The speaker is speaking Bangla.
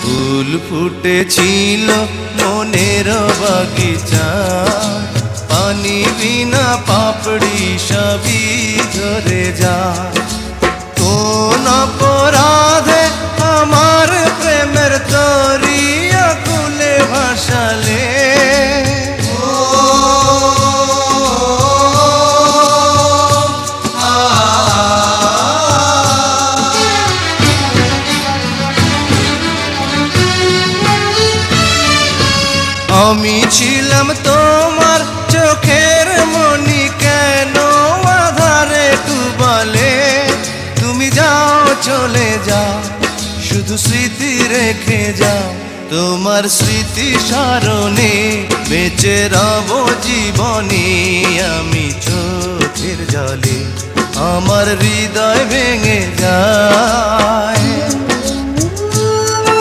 ফুল ফুটেছিল মনের বাগিচায়, পানি বিনা পাপড়ি সবই ঝরে যায়। কোন অপরাধে আমার প্রেমের তরি আকুলে ভাসালে, আমি ছিলাম তোমার চোখের মনি, কেন আধারে ডুবালে? তুমি যাও চলে যাও, শুধু স্মৃতি রেখে যাও। তোমার স্মৃতি স্মরণে বেঁচে রব জীবনে। আমি চোখের জলে আমার হৃদয় ভেঙে যায়।